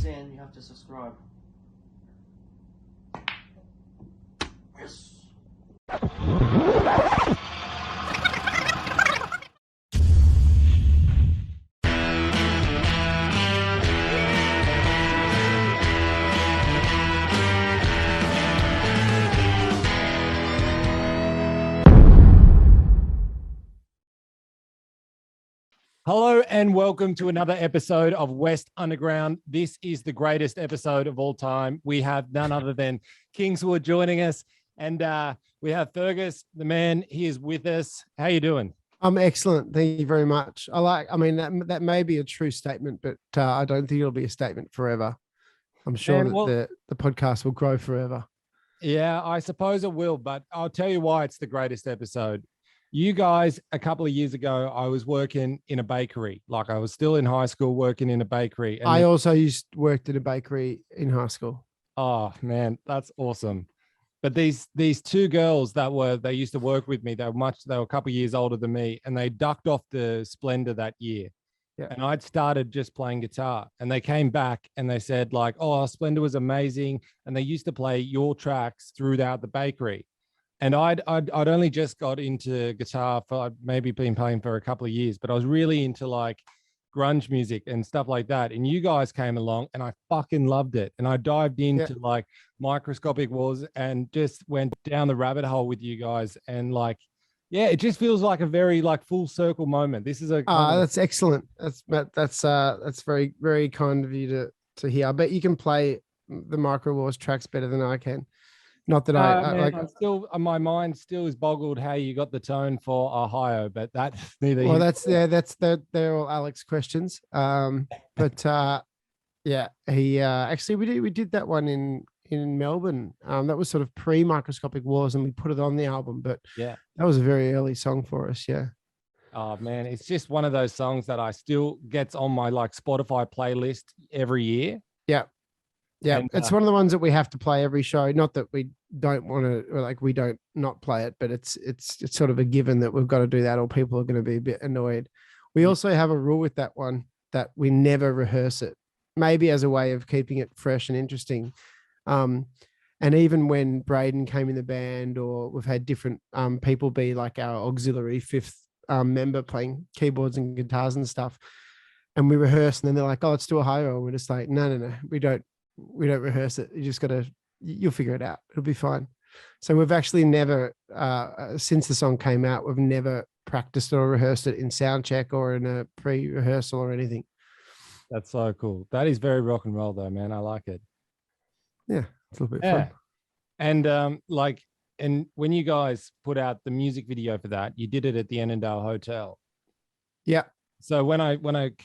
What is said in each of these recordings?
in, you have to subscribe. Yes. Hello and welcome to another episode of West Underground. This is the greatest episode of all time. We have none other than Kingswood joining us, and we have Fergus, the man. He is with us. How you doing? I'm excellent. Thank you very much. That may be a true statement, but I don't think it'll be a statement forever. I'm sure that the podcast will grow forever. Yeah, I suppose it will, but I'll tell you why it's the greatest episode. You guys, a couple of years ago, I was working in a bakery. Like I was still in high school working in a bakery. And I also worked in a bakery in high school. Oh man, that's awesome. But these two girls they used to work with me, they were a couple of years older than me, and they ducked off the Splendor that year. Yeah. And I'd started just playing guitar, and they came back and they said like, oh, Splendor was amazing. And they used to play your tracks throughout the bakery. And I'd only just got into guitar I'd maybe been playing for a couple of years, but I was really into like grunge music and stuff like that. And you guys came along and I fucking loved it. And I dived into like Microscopic Wars and just went down the rabbit hole with you guys. And like, yeah, it just feels like a very like full circle moment. This is that's excellent. That's very, very kind of you to hear. I bet you can play the Micro Wars tracks better than I can. Not that I'm still, my mind still is boggled how you got the tone for Ohio, but that's neither. Well, they're all Alex questions. But he actually we did that one in Melbourne. That was sort of pre-Microscopic Wars, and we put it on the album. But yeah, that was a very early song for us. Yeah. Oh man, it's just one of those songs that I still gets on my like Spotify playlist every year. Yeah. Yeah, and it's one of the ones that we have to play every show. Not that we don't want to, or like we don't not play it, but it's sort of a given that we've got to do that, or people are going to be a bit annoyed. We also have a rule with that one that we never rehearse it, maybe as a way of keeping it fresh and interesting. And even when Braden came in the band, or we've had different people be like our auxiliary fifth member playing keyboards and guitars and stuff, and we rehearse, and then they're like, "Oh, let's do a higher." And we're just like, "No, we don't rehearse it. You just got to, you'll figure it out. It'll be fine." So we've actually never, since the song came out, we've never practiced or rehearsed it in sound check or in a pre-rehearsal or anything. That's so cool. That is very rock and roll though, man. I like it. Yeah, it's a little bit fun. And and when you guys put out the music video for that, you did it at the Annandale Hotel. Yeah. So when I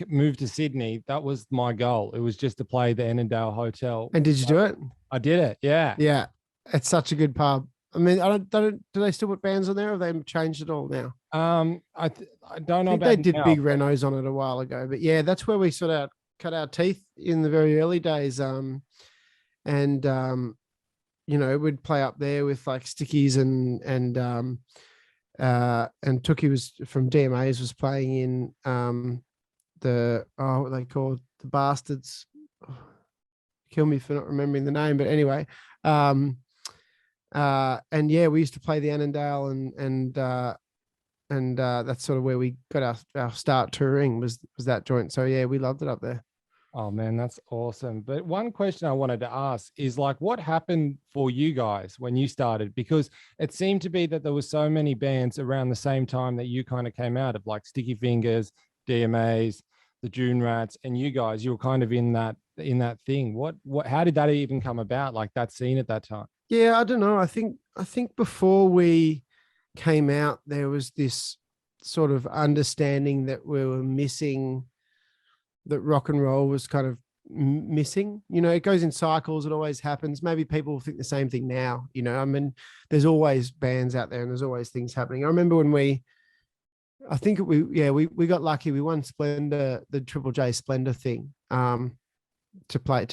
moved to Sydney, that was my goal. It was just to play the Annandale Hotel. And did you do it? I did it. Yeah. Yeah. It's such a good pub. I mean, do they still put bands on there, or have they changed it all now? I don't know. I think they did big renos on it a while ago, but yeah, that's where we sort of cut our teeth in the very early days. You know, we'd play up there with like Stickies and Tookie was from DMAs was playing in what they call the Bastards. Oh, kill me for not remembering the name, but anyway, and yeah, we used to play the Annandale and that's sort of where we got our start touring was that joint. So yeah, we loved it up there. Oh man, that's awesome. But one question I wanted to ask is like, what happened for you guys when you started? Because it seemed to be that there were so many bands around the same time that you kind of came out of, like Sticky Fingers, DMAs, the June Rats, and you guys, you were kind of in that thing. How did that even come about? Like that scene at that time? Yeah, I don't know. I think before we came out, there was this sort of understanding that we were missing, that rock and roll was kind of missing. You know, it goes in cycles. It always happens. Maybe people think the same thing now. You know, I mean, there's always bands out there and there's always things happening. I remember when we got lucky. We won Splendor, the Triple J Splendor thing, to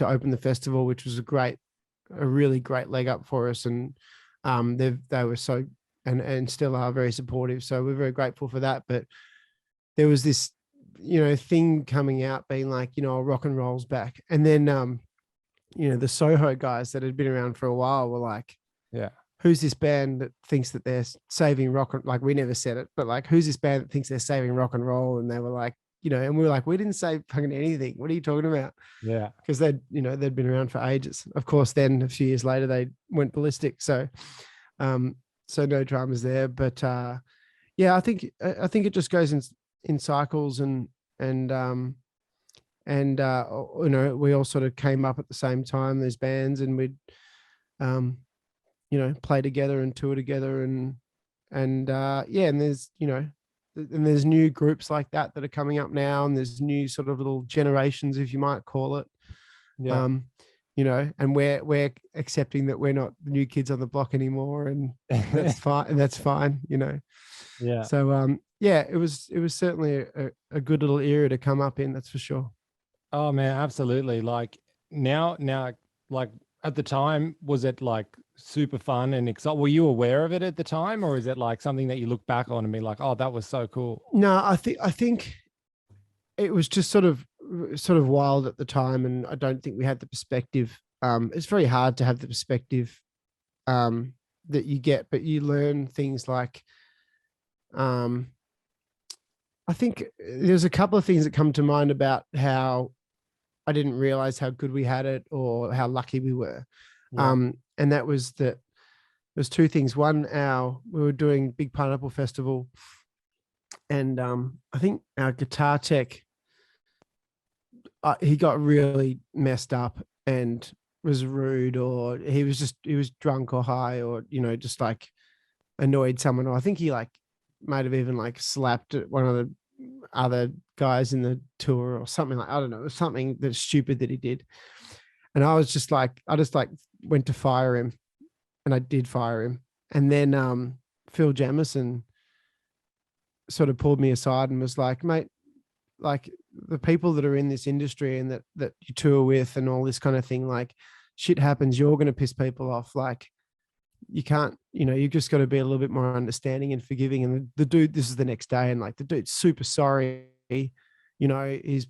open the festival, which was a really great leg up for us. And they were so, and still are very supportive. So we're very grateful for that. But there was this thing coming out being like, rock and roll's back. And then, the Soho guys that had been around for a while were like, yeah, who's this band that thinks that they're saving rock? Like, we never said it, but like, who's this band that thinks they're saving rock and roll? And they were like, and we were like, we didn't say fucking anything. What are you talking about? yeah. Because they'd been around for ages. Of course, then a few years later, they went ballistic. So, so no dramas there. But yeah, I think it just goes in cycles, and we all sort of came up at the same time, these bands, and we'd play together and tour together, and there's and there's new groups like that are coming up now, and there's new sort of little generations, if you might call it. Yeah. And we're accepting that we're not the new kids on the block anymore, and that's fine. And that's fine, Yeah. So it was certainly a good little era to come up in, that's for sure. Oh man, absolutely. Like now, like at the time, was it like super fun and exciting? Were you aware of it at the time, or is it like something that you look back on and be like, oh, that was so cool? No, I think it was just sort of wild at the time, and I don't think we had the perspective. It's very hard to have the perspective that you get, but you learn things like, I think there's a couple of things that come to mind about how I didn't realize how good we had it or how lucky we were. Yeah. And that was that there's two things. One, we were doing Big Pineapple Festival, and I think our guitar tech, he got really messed up and was rude, or he was drunk or high, or just like annoyed someone, or I think he like might have even like slapped one of the other guys in the tour or something. Like, I don't know, it was something that's stupid that he did. And I just went to fire him, and I did fire him. And then Phil Jamison sort of pulled me aside and was like, mate, like the people that are in this industry and that you tour with and all this kind of thing, like shit happens, you're going to piss people off. Like, you can't, you've just got to be a little bit more understanding and forgiving. And the dude, this is the next day, and like the dude's super sorry, these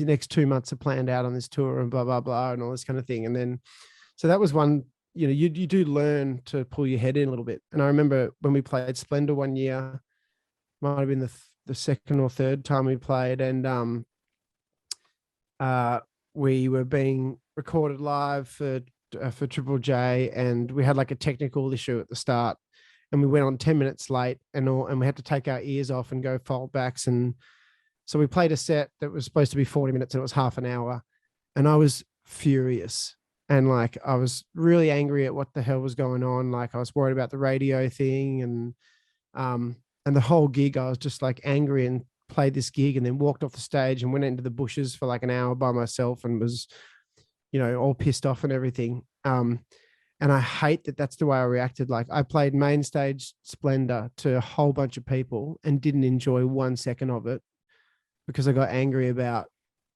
next 2 months are planned out on this tour and blah, blah, blah, and all this kind of thing. And then, so that was one, you do learn to pull your head in a little bit. And I remember when we played Splendor one year, might have been the second or third time we played, and we were being recorded live for Triple J, and we had like a technical issue at the start, and we went on 10 minutes late, and we had to take our ears off and go fold backs. And so we played a set that was supposed to be 40 minutes, and it was half an hour, and I was furious, and like I was really angry at what the hell was going on. Like, I was worried about the radio thing, and the whole gig I was just like angry, and played this gig and then walked off the stage and went into the bushes for like an hour by myself, and was all pissed off and everything. And I hate that that's the way I reacted. Like, I played main stage Splendor to a whole bunch of people and didn't enjoy 1 second of it because I got angry about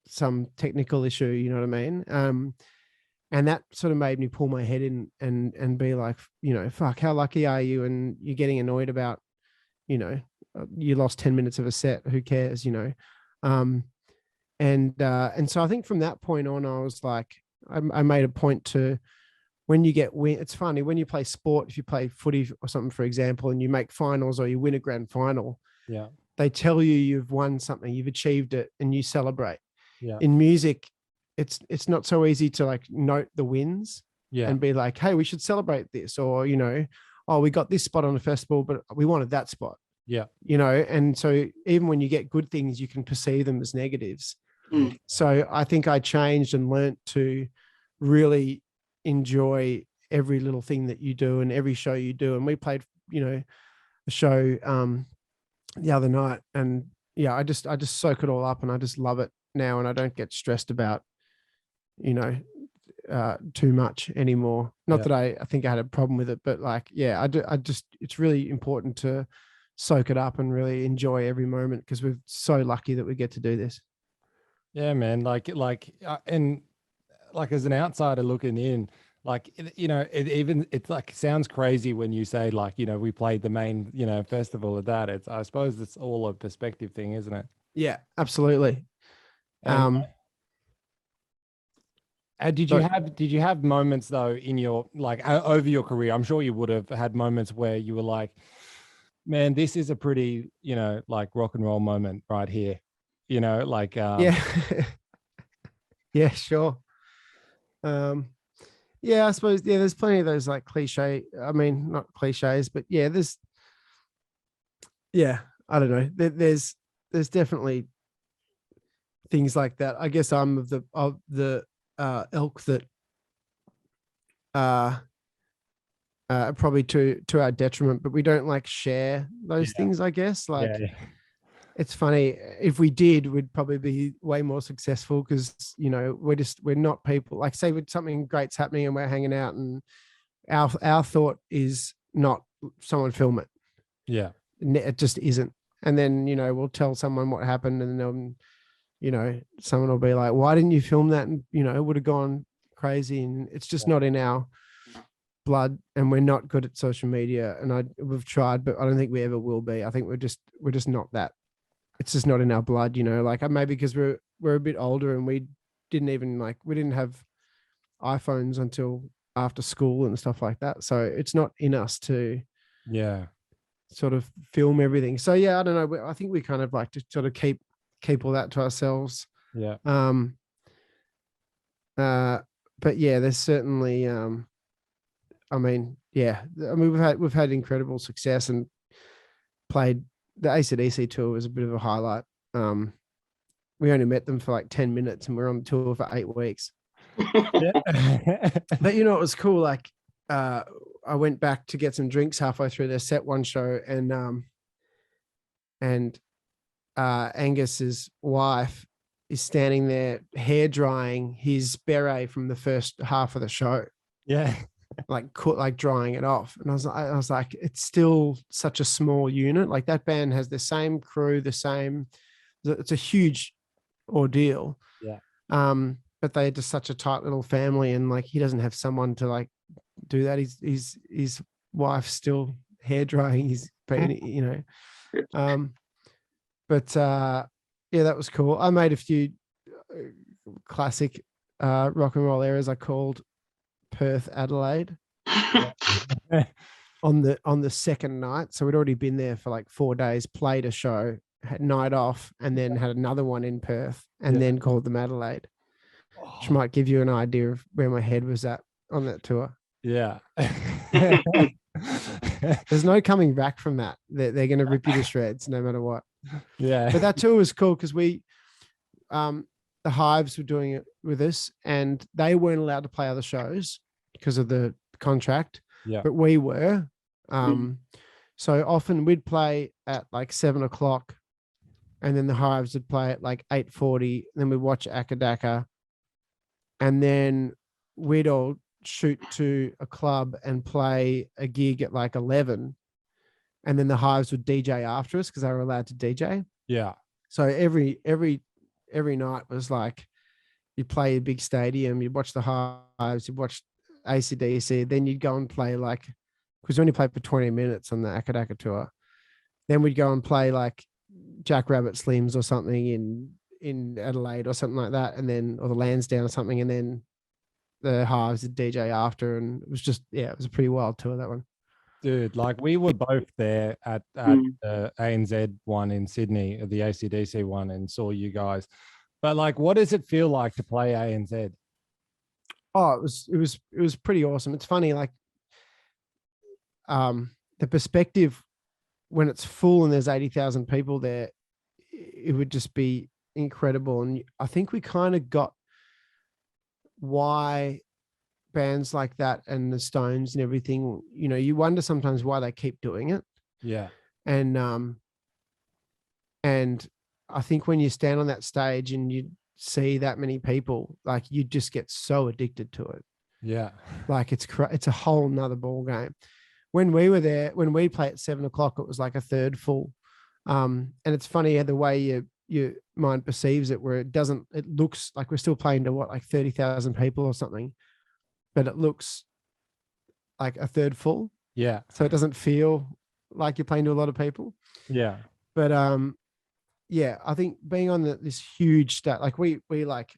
some technical issue, you know what I mean? And that sort of made me pull my head in and be like, fuck, how lucky are you? And you're getting annoyed about, you lost 10 minutes of a set, who cares, And so I think from that point on, I was like, I made a point to, when you get win, it's funny when you play sport, if you play footy or something, for example, and you make finals or you win a grand final, yeah, they tell you you've won something, you've achieved it, and you celebrate. Yeah. In music, it's not so easy to like note the wins, yeah, and be like, hey, we should celebrate this, or oh, we got this spot on the festival, but we wanted that spot. yeah, And so even when you get good things, you can perceive them as negatives. So I think I changed and learnt to really enjoy every little thing that you do and every show you do. And we played, a show the other night, and yeah, I just soak it all up, and I just love it now, and I don't get stressed about, too much anymore. Not that I think I had a problem with it, but like, yeah, I just, it's really important to soak it up and really enjoy every moment, because we're so lucky that we get to do this. Yeah, man. And like as an outsider looking in, like, it's like sounds crazy when you say like, we played the main, festival of that. I suppose it's all a perspective thing, isn't it? Yeah, absolutely. And, did you have moments though in your like over your career? I'm sure you would have had moments where you were like, man, this is a pretty, like rock and roll moment right here. Like yeah. Yeah, sure. Yeah, I suppose, yeah, there's plenty of those like cliche, I mean, not cliches, but yeah, I don't know. There's definitely things like that. I guess I'm of the ilk that uh probably to our detriment, but we don't like share those things, I guess. Like it's funny, if we did, we'd probably be way more successful because we're not people like, say with something great's happening and we're hanging out, and our thought is not someone film it. Yeah. It just isn't. And then we'll tell someone what happened, and then someone will be like, why didn't you film that? And it would have gone crazy. And it's just not in our blood, and we're not good at social media, and we've tried, but I don't think we ever will be. I think we're just not that. It's just not in our blood, like maybe because we're a bit older, and we didn't have iPhones until after school and stuff like that, so it's not in us to sort of film everything. So yeah, I don't know, I think we kind of like to sort of keep all that to ourselves. But yeah, there's certainly we've had incredible success and played the AC/DC tour was a bit of a highlight. We only met them for like 10 minutes and we're on the tour for 8 weeks. But it was cool. Like I went back to get some drinks halfway through their set one show, and Angus's wife is standing there hair drying his beret from the first half of the show. Yeah. like drying it off. And I was like, it's still such a small unit. Like that band has the same crew, it's a huge ordeal. Yeah. But they're just such a tight little family, and like he doesn't have someone to like do that. His wife's still hair drying his been, but yeah, that was cool. I made a few classic rock and roll errors. I called Perth Adelaide on the second night. So we'd already been there for like 4 days, played a show, had night off, and then had another one in Perth, and then called them Adelaide, which might give you an idea of where my head was at on that tour. Yeah. There's no coming back from that. They're going to rip you to shreds no matter what. Yeah. But that tour was cool because we the Hives were doing it with us, and they weren't allowed to play other shows because of the contract. Yeah. But we were. So often we'd play at like 7:00, and then the Hives would play at like 8:40. Then we'd watch Akadaka, and then we'd all shoot to a club and play a gig at like 11, and then the Hives would DJ after us because they were allowed to DJ. Yeah. So every night was like, you'd play a big stadium, you'd watch the Hives, you'd watch AC/DC, then you'd go and play like, because we only played for 20 minutes on the Akadaka tour. Then we'd go and play like Jackrabbit Slims or something in Adelaide or something like that, and then, or the Lansdowne or something, and then the Hives did DJ after, and it was just, it was a pretty wild tour, that one. Dude, like we were both there at the ANZ one in Sydney, the AC/DC one, and saw you guys. But like, what does it feel like to play ANZ? Oh, it was pretty awesome. It's funny, like the perspective when it's full and there's 80,000 people there, it would just be incredible. And I think we kind of got why bands like that and the Stones and everything, you wonder sometimes why they keep doing it. Yeah. And I think when you stand on that stage and you see that many people, like you just get so addicted to it. Yeah. Like it's a whole nother ball game. When we were there, when we play at 7:00, it was like a third full. And it's funny the way your mind perceives it, where it looks like we're still playing to like 30,000 people or something, but it looks like a third full. Yeah. So it doesn't feel like you're playing to a lot of people. Yeah. But yeah, I think being on this huge stage, like we like,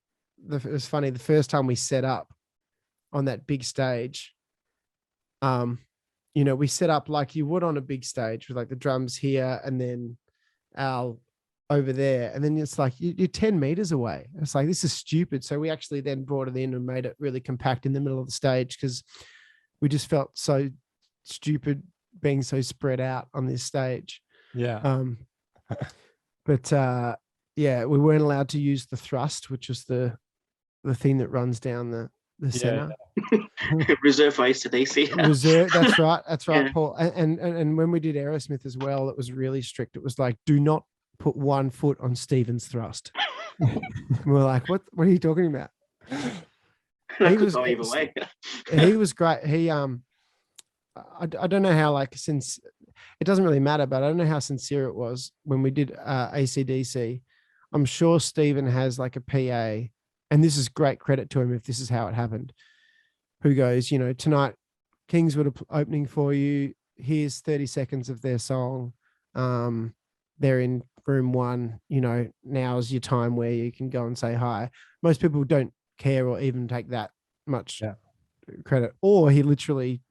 it was funny, the first time we set up on that big stage, you know, we set up like you would on a big stage with like the drums here and then Al over there. And then it's like, you're 10 meters away. It's like, this is stupid. So we actually then brought it in and made it really compact in the middle of the stage because we just felt so stupid being so spread out on this stage. Yeah. But yeah, we weren't allowed to use the thrust, which is the thing that runs down the center. Reserve for AC/DC. Reserve. That's right. That's right, Yeah. Paul. And when we did Aerosmith as well, it was really strict. It was like, do not put one foot on Stephen's thrust. We're like, what are you talking about? That could go either way. He was great. He I don't know how, like, since it doesn't really matter, but I don't know how sincere it was when we did AC/DC. I'm sure Stephen has like a PA, and this is great credit to him if this is how it happened, who goes, you know, tonight Kingswood are opening for you. Here's 30 seconds of their song. They're in room 1. You know, now's your time where you can go and say hi. Most people don't care or even take that much credit. Or he literally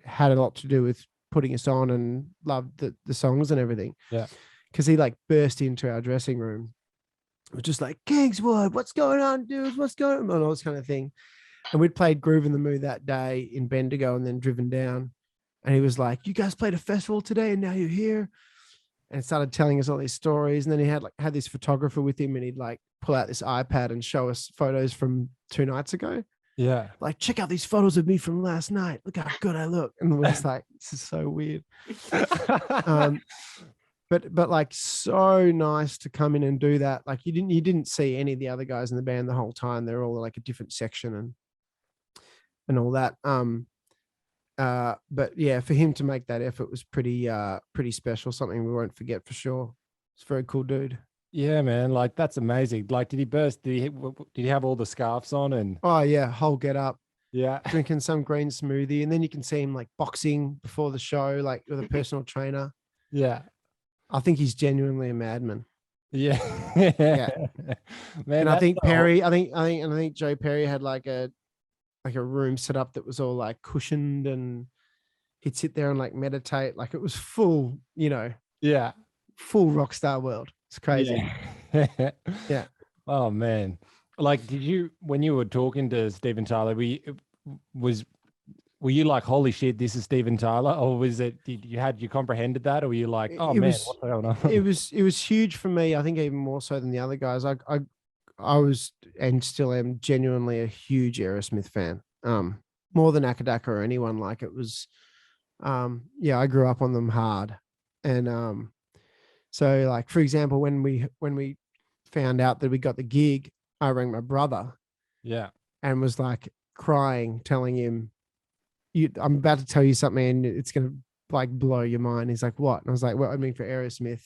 had a lot to do with putting us on and loved the songs and everything. Yeah. Because he like burst into our dressing room. It was just like, Kingswood, what's going on, dudes? What's going on? And all this kind of thing. And we'd played Groove in the Mood that day in Bendigo and then driven down. And he was like, you guys played a festival today and now you're here. And started telling us all these stories. And then he had this photographer with him and he'd like pull out this iPad and show us photos from 2 nights ago. Yeah. Like, check out these photos of me from last night. Look how good I look. And we're just like, this is so weird. But like, so nice to come in and do that. Like you didn't see any of the other guys in the band the whole time. They're all like a different section and all that. But yeah, for him to make that effort was pretty special. Something we won't forget for sure. It's a very cool dude. Yeah, man. Like, that's amazing. Like, did he burst? Did he have all the scarves on? And Oh yeah, whole get up. Yeah. Drinking some green smoothie. And then you can see him like boxing before the show, like with a personal trainer. Yeah. I think he's genuinely a madman. Yeah. Yeah. Man, And I think Perry, I think Joe Perry had like a room set up that was all like cushioned and he'd sit there and like meditate. Like it was full, you know, Yeah. full rock star world. It's crazy. Yeah. Yeah. Oh man. Like, when you were talking to Steven Tyler, were you like, holy shit, this is Steven Tyler? Or was it, you comprehended that? Or were you like, oh man, what's going on? It was huge for me. I think even more so than the other guys. I was and still am genuinely a huge Aerosmith fan. More than Akadaka or anyone. Like it was, I grew up on them hard. And so like, for example, when we found out that we got the gig, I rang my brother. Yeah. And was like crying, telling him, I'm about to tell you something and it's going to like blow your mind. He's like, what? And I was like, well, I mean for Aerosmith.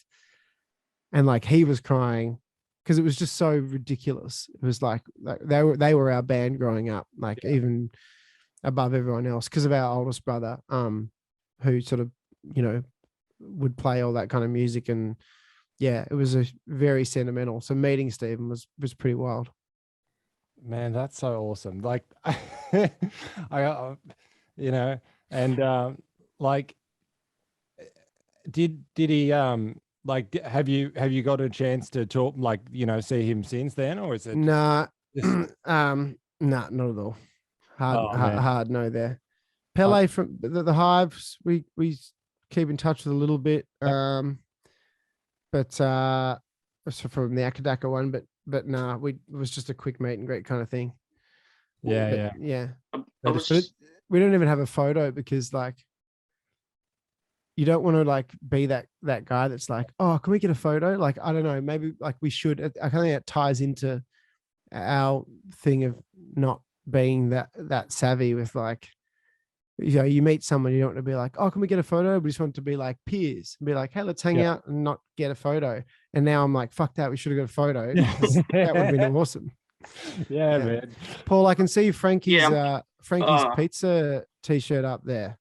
And like, he was crying because it was just so ridiculous. It was like they were our band growing up, like even above everyone else because of our oldest brother, who sort of, you know, would play all that kind of music. And yeah, it was a very sentimental. So meeting Stephen was pretty wild. Man, that's so awesome. Like, I you know, and like, did he like, have you got a chance to talk, like, you know, see him since then, or is it nah just... nah, not at all. Hard no there. Pele from the Hives, we keep in touch with a little bit, but so from the Akadaka one, but nah, it was just a quick meet and greet kind of thing. Yeah. We don't even have a photo because like you don't want to like be that guy that's like, oh, can we get a photo? Like, I don't know, maybe like we should. I think it ties into our thing of not being that savvy with like, you know, you meet someone, you don't want to be like, oh, can we get a photo? We just want to be like peers and be like, hey, let's hang out and not get a photo. And now I'm like, fuck that, we should have got a photo. That would have been awesome. Yeah, man. Paul, I can see Frankie's pizza t-shirt up there.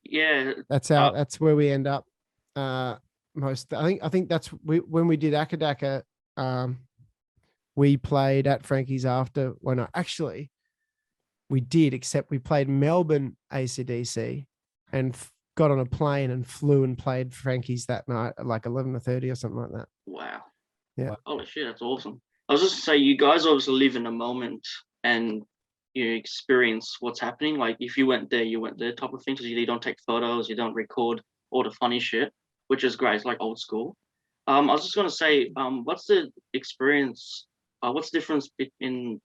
Yeah. That's where we end up. I think that's when we did Akadaka, we played at Frankie's after we did, except we played Melbourne AC/DC and got on a plane and flew and played Frankie's that night at like 11:30 or something like that. Wow. Yeah. Holy shit, that's awesome. I was just to say, you guys obviously live in a moment and you experience what's happening. Like if you went there type of thing. Because you don't take photos, you don't record all the funny shit, which is great. It's like old school. I was just gonna say, what's the experience? What's the difference in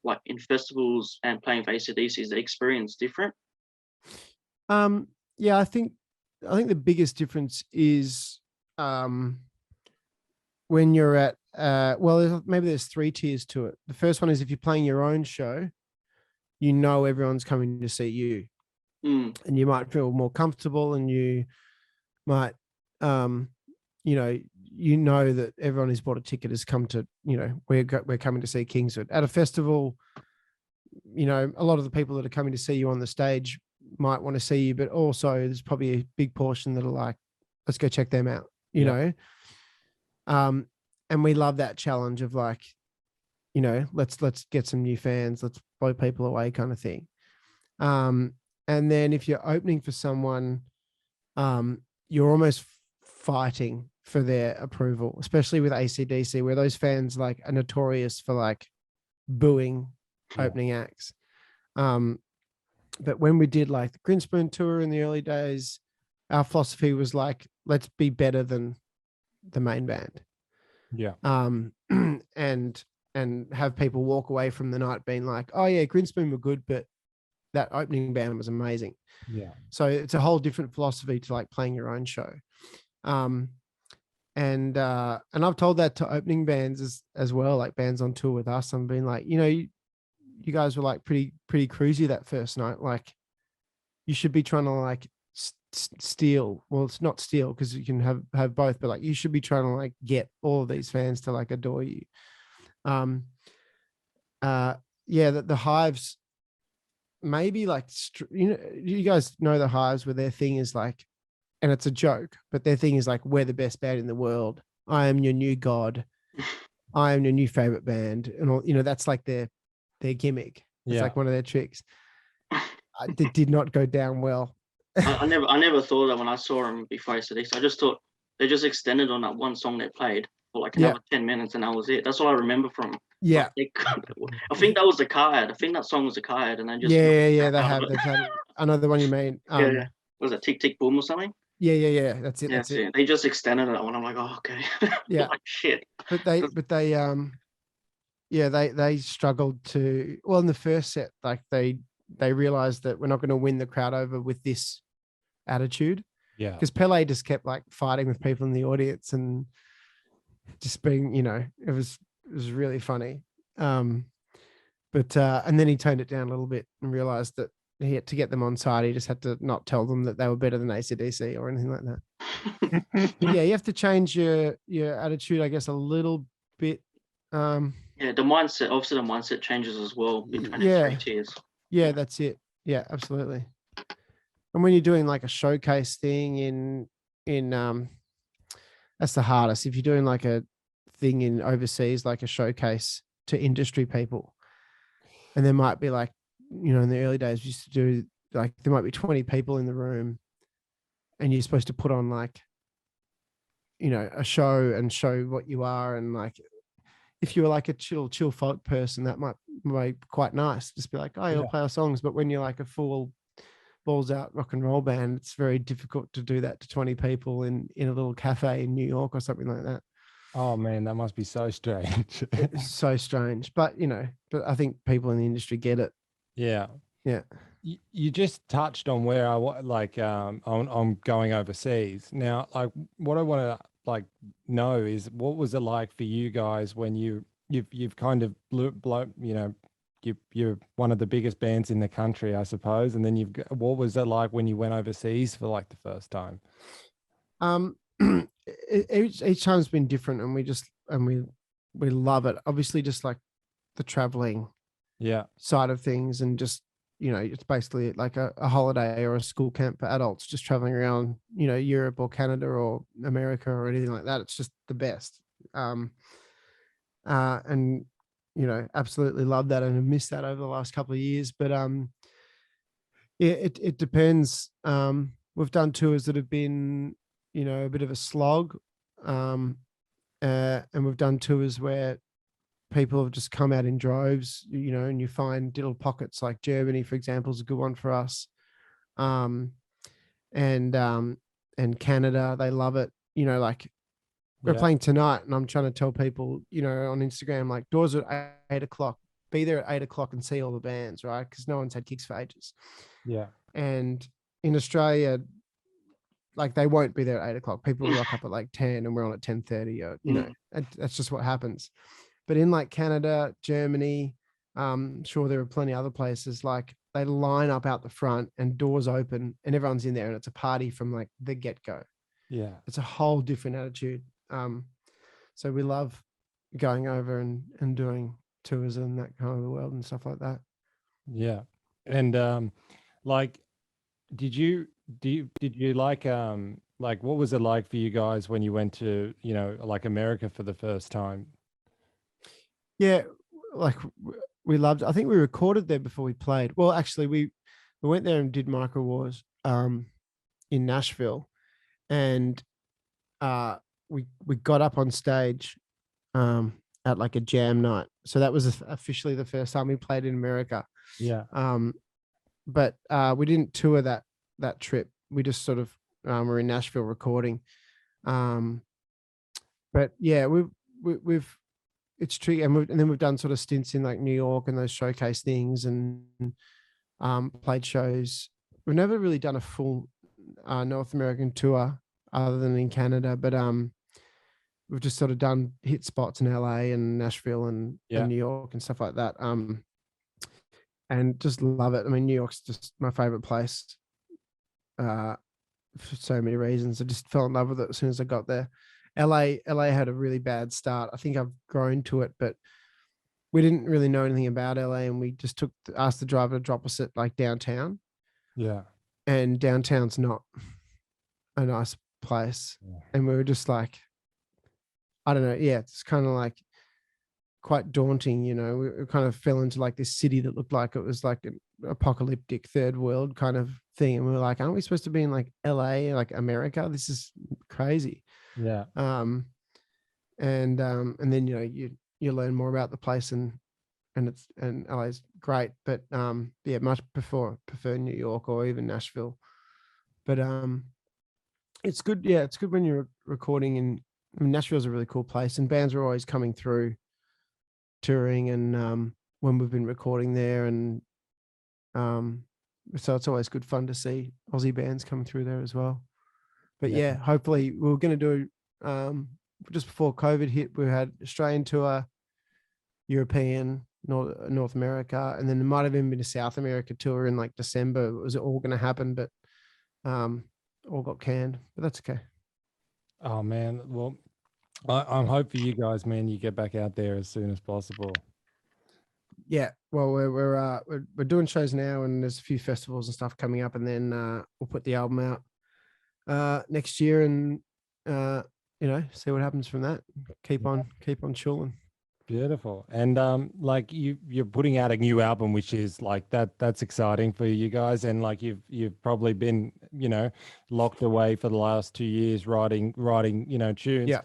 festivals and playing for AC/DC? Is the experience different? Yeah, I think the biggest difference is when you're at maybe there's 3 tiers to it. The first one is if you're playing your own show, you know everyone's coming to see you, and you might feel more comfortable, and you might you know that everyone who's bought a ticket has come to, we're coming to see Kingswood. At a festival, a lot of the people that are coming to see you on the stage might want to see you, but also there's probably a big portion that are like, let's go check them out, you know? And we love that challenge of like, let's get some new fans, let's blow people away kind of thing. And then if you're opening for someone, you're almost fighting for their approval, especially with AC/DC, where those fans like are notorious for like booing opening acts. But when we did like the Grinspoon tour in the early days, our philosophy was like, let's be better than the main band. Yeah. And have people walk away from the night being like, oh yeah, Grinspoon were good, but that opening band was amazing. Yeah. So it's a whole different philosophy to like playing your own show. And I've told that to opening bands as well, like bands on tour with us. I'm being like, you guys were like pretty cruisy that first night. Like you should be trying to like steal. Well, it's not steal because you can have both, but like you should be trying to like get all of these fans to like adore you. The Hives, maybe like, you guys know the Hives where their thing is like, and it's a joke, but their thing is like, we're the best band in the world. I am your new god. I am your new favorite band. And all, that's like their gimmick. It's like one of their tricks. It did not go down well. I never thought that when I saw them before AC/DC. I just thought they just extended on that one song they played for like another 10 minutes and that was it. That's all I remember from. Yeah. I think that was the car ad. I think that song was the car ad. And I just. Yeah, they have. They've had another one you mean. Yeah. Was it Tick Tick Boom or something? Yeah. That's it. Yeah, that's it. They just extended it and I'm like, oh, okay. Yeah. Like shit. But they struggled to, well, in the first set, like they realized that we're not going to win the crowd over with this attitude. Yeah. Because Pele just kept like fighting with people in the audience and just being, it was really funny. But and then he toned it down a little bit and realized that he had to get them on side. He just had to not tell them that they were better than AC/DC or anything like that. But yeah, you have to change your attitude, I guess, a little bit. The mindset, obviously the mindset changes as well between the 3 tiers. Yeah, that's it. Yeah, absolutely. And when you're doing like a showcase thing in that's the hardest. If you're doing like a thing in overseas, like a showcase to industry people, and there might be like, in the early days we used to do like, there might be 20 people in the room and you're supposed to put on like, a show and show what you are. And like, if you were like a chill folk person, that might be quite nice. Just be like, oh, you'll play our songs. But when you're like a full balls out rock and roll band, it's very difficult to do that to 20 people in a little cafe in New York or something like that. Oh man, that must be so strange. It's so strange. But but I think people in the industry get it. Yeah. You just touched on where I'm going overseas now. Like, what I want to like know is, what was it like for you guys when you've kind of you're one of the biggest bands in the country, I suppose, and then what was it like when you went overseas for like the first time? Each time's been different, and we love it. Obviously, just like the traveling side of things, and just it's basically like a holiday or a school camp for adults, just traveling around, Europe or Canada or America or anything like that. It's just the best. And absolutely love that, and have missed that over the last couple of years. But it depends. We've done tours that have been, a bit of a slog, and we've done tours where people have just come out in droves, and you find little pockets, like Germany, for example, is a good one for us. And Canada, they love it. Like we're playing tonight, and I'm trying to tell people, on Instagram, like, doors at 8:00, be there at 8:00 and see all the bands, right? Because no one's had gigs for ages. Yeah. And in Australia, like, they won't be there at 8:00. People rock up at like 10 and we're on at 10:30, or, that's just what happens. But in like Canada, Germany, sure, there are plenty of other places, like they line up out the front and doors open and everyone's in there, and it's a party from like the get-go. Yeah. It's a whole different attitude. So we love going over and doing tours in that kind of the world and stuff like that. Yeah. And like, did you like what was it like for you guys when you went to, like America for the first time? Yeah, like we loved it. I think we recorded there before we played. Well, actually, we went there and did Micro Wars in Nashville, and we got up on stage at like a jam night. So that was officially the first time we played in America. Yeah. But we didn't tour that trip. We just sort of were in Nashville recording. But yeah, we've it's tricky, and then we've done sort of stints in like New York and those showcase things, and played shows. We've never really done a full North American tour other than in Canada, but we've just sort of done hit spots in LA and Nashville and New York and stuff like that. And just love it. I mean, New York's just my favorite place for so many reasons. I just fell in love with it as soon as I got there. LA had a really bad start. I think I've grown to it, but we didn't really know anything about LA, and we just asked the driver to drop us at like downtown. Yeah. And downtown's not a nice place. Yeah. And we were just like, I don't know. Yeah, it's kind of like quite daunting, we kind of fell into like this city that looked like it was like an apocalyptic third world kind of thing. And we were like, aren't we supposed to be in like LA, like America? This is crazy. Yeah. And then, you learn more about the place, and LA's great, but yeah, much prefer New York or even Nashville. But it's good. Yeah, it's good when you're recording, and Nashville's a really cool place, and bands are always coming through touring, and when we've been recording there, and so it's always good fun to see Aussie bands come through there as well. But yeah, hopefully we were going to do just before COVID hit, we had Australian tour, European, North America, and then there might have even been a South America tour in like December. It was all going to happen, but all got canned, but that's okay. Oh man, well, I'm hoping for you guys, man, you get back out there as soon as possible. Yeah, well, we're doing shows now, and there's a few festivals and stuff coming up, and then we'll put the album out next year, and see what happens from that. Keep on chilling. Beautiful. And like you're putting out a new album, which is like that's exciting for you guys, and like you've probably been locked away for the last 2 years writing tunes. Yeah.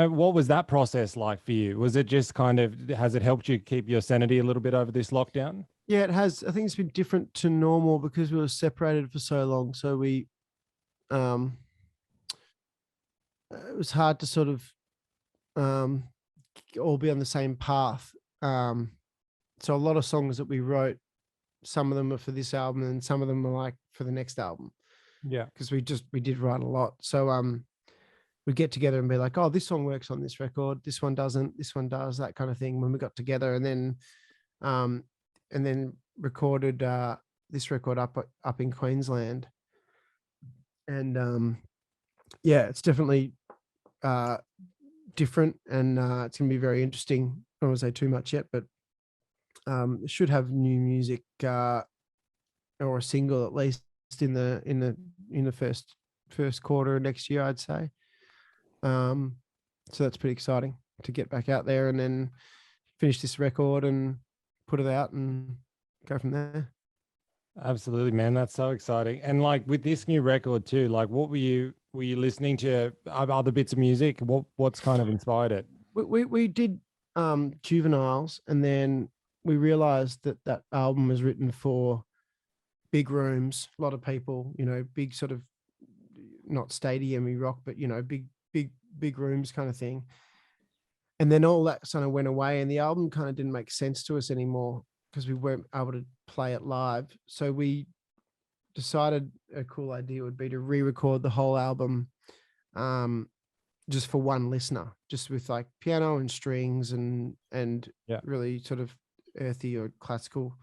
What was that process like for you? Was it just has it helped you keep your sanity a little bit over this lockdown? Yeah, it has. I think it's been different to normal because we were separated for so long. So we, it was hard to sort of all be on the same path. So a lot of songs that we wrote, some of them are for this album and some of them are like for the next album. Yeah. Because we did write a lot. So we'd get together and be like, oh, this song works on this record, this one doesn't, this one does, that kind of thing when we got together, and then recorded this record up in Queensland. And yeah, it's definitely different, and it's gonna be very interesting. I don't want to say too much yet, but Should have new music or a single at least in the first quarter of next year, I'd say. So that's pretty exciting to get back out there and then finish this record and put it out and go from there. Absolutely, man. That's so exciting. And like with this new record too, like what were you listening to other bits of music? What's kind of inspired it? We did Juveniles, and then we realized that album was written for big rooms, a lot of people, big sort of not stadium-y rock, but big rooms kind of thing. And then all that kind of went away, and the album kind of didn't make sense to us anymore because we weren't able to play it live. So we decided a cool idea would be to re-record the whole album just for one listener, just with like piano and strings and really sort of earthy or classical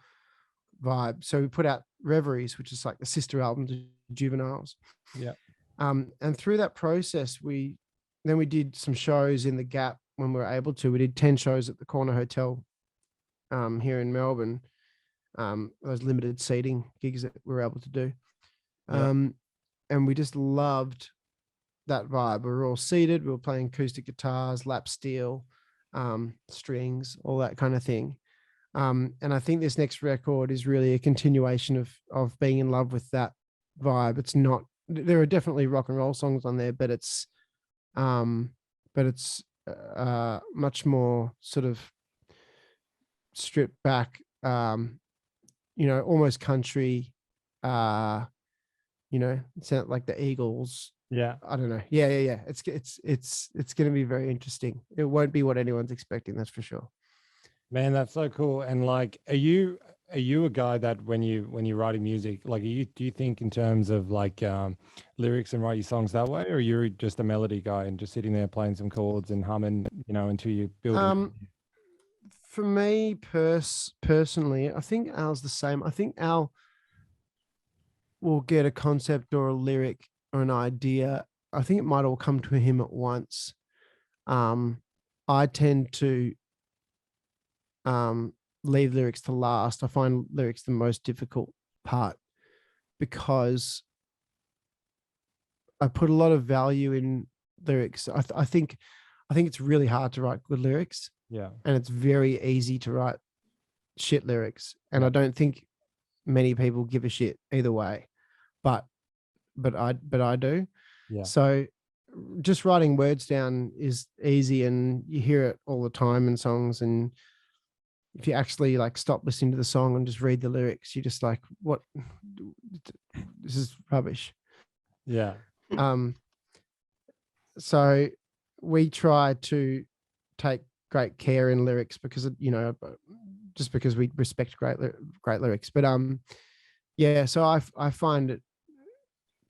vibe. So we put out Reveries, which is like the sister album to Juveniles. Yeah. And through that process, we did some shows in the Gap when we were able to. We did 10 shows at the Corner Hotel here in Melbourne. Those limited seating gigs that we were able to do. And we just loved that vibe. We were all seated. We were playing acoustic guitars, lap steel, strings, all that kind of thing. And I think this next record is really a continuation of being in love with that vibe. It's not, there are definitely rock and roll songs on there, but it's much more sort of stripped back, almost country, sound like the Eagles. Yeah. I don't know. Yeah. It's going to be very interesting. It won't be what anyone's expecting, that's for sure. Man, that's so cool. And like, are you a guy that when you're writing music, like, do you think in terms of like lyrics and write your songs that way, or you're just a melody guy and just sitting there playing some chords and humming, until you build? For me personally, I think Al's the same. I think Al will get a concept or a lyric or an idea. I think it might all come to him at once. I tend to leave lyrics to last. I find lyrics the most difficult part because I put a lot of value in lyrics. I think it's really hard to write good lyrics. Yeah. And it's very easy to write shit lyrics. And I don't think many people give a shit either way. But I do. Yeah. So just writing words down is easy, and you hear it all the time in songs. And if you actually like stop listening to the song and just read the lyrics, you're just like, what? This is rubbish. Yeah. So we try to take great care in lyrics because, just because we respect great lyrics. But so I find it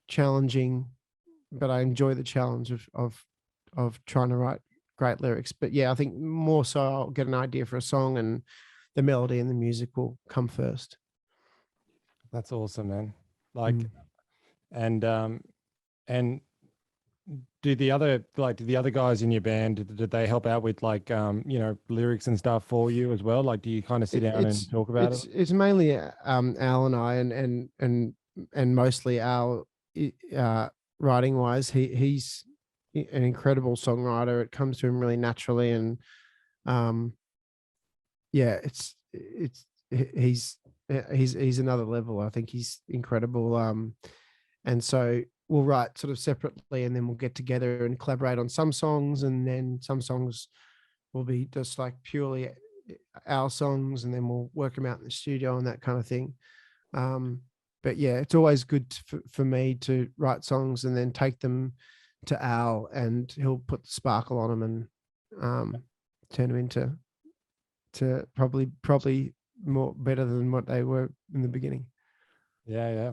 challenging, but I enjoy the challenge of trying to write great lyrics. But yeah, I think more so I'll get an idea for a song and the melody and the music will come first. That's awesome, man. Like, and do the other guys in your band, did they help out with like lyrics and stuff for you as well? Like, do you kind of sit down and talk about it? It's mainly Al and I, and mostly Al, writing wise. He's an incredible songwriter. It comes to him really naturally, and he's another level. I think he's incredible. And so we'll write sort of separately, and then we'll get together and collaborate on some songs, and then some songs will be just like purely our songs, and then we'll work them out in the studio and that kind of thing. But yeah, it's always good for me to write songs and then take them to Al, and he'll put the sparkle on them and turn them into probably more better than what they were in the beginning. Yeah.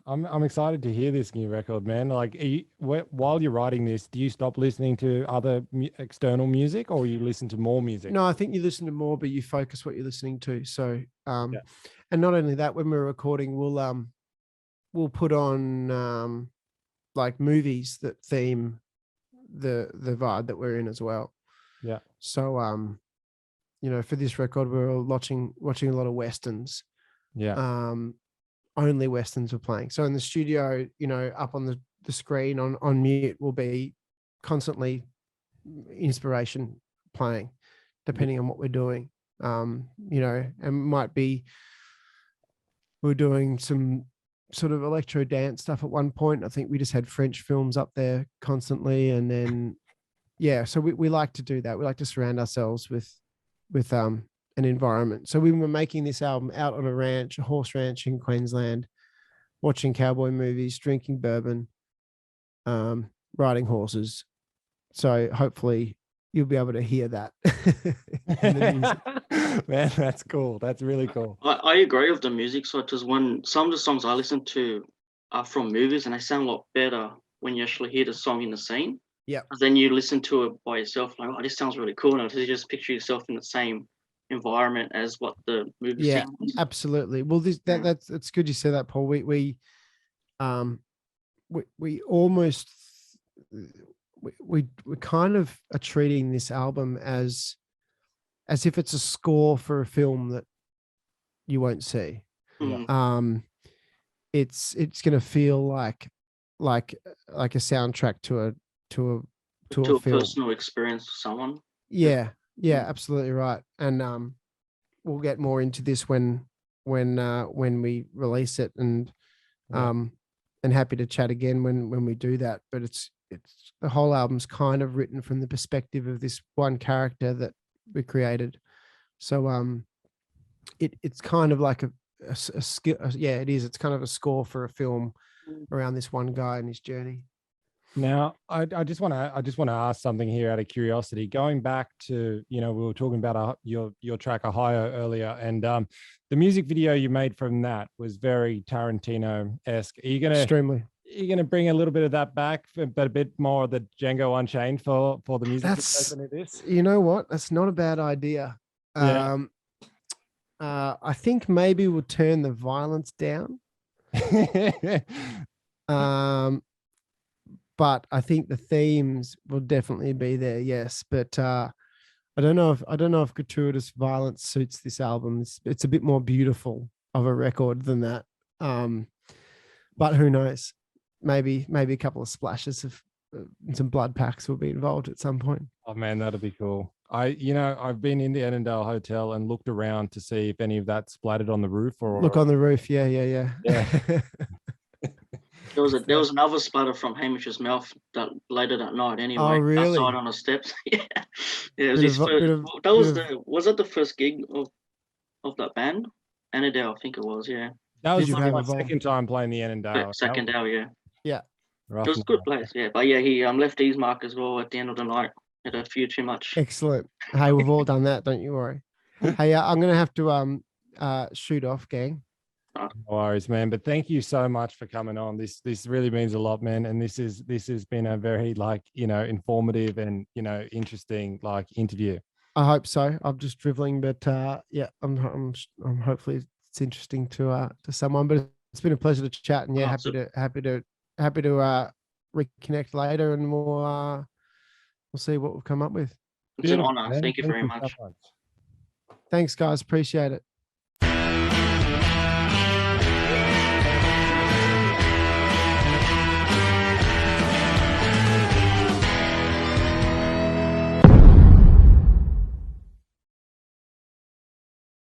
I'm excited to hear this new record, man. Like, while you're writing this, do you stop listening to other external music, or you listen to more music? No, I think you listen to more, but you focus what you're listening to. So, and not only that, when we're recording, we'll put on like movies that theme the vibe that we're in as well. Yeah. So for this record, we were watching a lot of Westerns. Yeah. Only Westerns were playing. So in the studio, up on the screen on mute will be constantly inspiration playing, depending on what we're doing. And might be we're doing some sort of electro dance stuff at one point. I think we just had French films up there constantly, and then so we like to do that. We like to surround ourselves with an environment. So we were making this album out on a horse ranch in Queensland, watching cowboy movies, drinking bourbon, riding horses. So hopefully you'll be able to hear that. Man, that's cool. That's really cool. I agree with the music side, because when some of the songs I listen to are from movies, and they sound a lot better when you actually hear the song in the scene. Yeah. Then you listen to it by yourself, like, oh, this sounds really cool. Now, you just picture yourself in the same environment as what the movie sounds. Absolutely. Well, that's it's good you said that, Paul. We almost we kind of are treating this album as if it's a score for a film that you won't see. Mm. It's going to feel like a soundtrack to a film. Personal experience for someone. Yeah, absolutely right. And we'll get more into this when we release it, and happy to chat again when we do that. But it's the whole album's kind of written from the perspective of this one character that we created. So it's kind of like a skill. It is. It's kind of a score for a film around this one guy and his journey. Now, I just want to ask something here out of curiosity. Going back to, we were talking about your track Ohio earlier, and the music video you made from that was very Tarantino-esque. Are you gonna bring a little bit of that back, but a bit more of the Django Unchained for the music? That's, you know what? That's not a bad idea. Yeah. I think maybe we'll turn the violence down. But I think the themes will definitely be there. Yes, but I don't know if gratuitous violence suits this album. It's a bit more beautiful of a record than that. But who knows? Maybe a couple of splashes of some blood packs will be involved at some point. Oh man, that'd be cool. I've been in the Annandale Hotel and looked around to see if any of that splattered on the roof or look on the roof. Yeah. There was another splatter from Hamish's mouth that later that night. Anyway, oh really? Outside on the steps. It was his first. Was that the first gig of that band? Annandale, I think it was. Yeah. That was my second time playing the Annandale. Secondale, yeah. Yeah. It was a good place, yeah. But yeah, he left his mark as well at the end of the night. Had a few too much. Excellent. Hey, we've all done that. Don't you worry. Hey, I'm gonna have to shoot off, gang. No worries, man. But thank you so much for coming on. This really means a lot, man. And this has been a very informative and interesting interview. I hope so. I'm just driveling, but I'm hopefully it's interesting to someone. But it's been a pleasure to chat, and happy to reconnect later, and we'll see what we've come up with. It's an honor. Thank you very much. Thanks, guys. Appreciate it.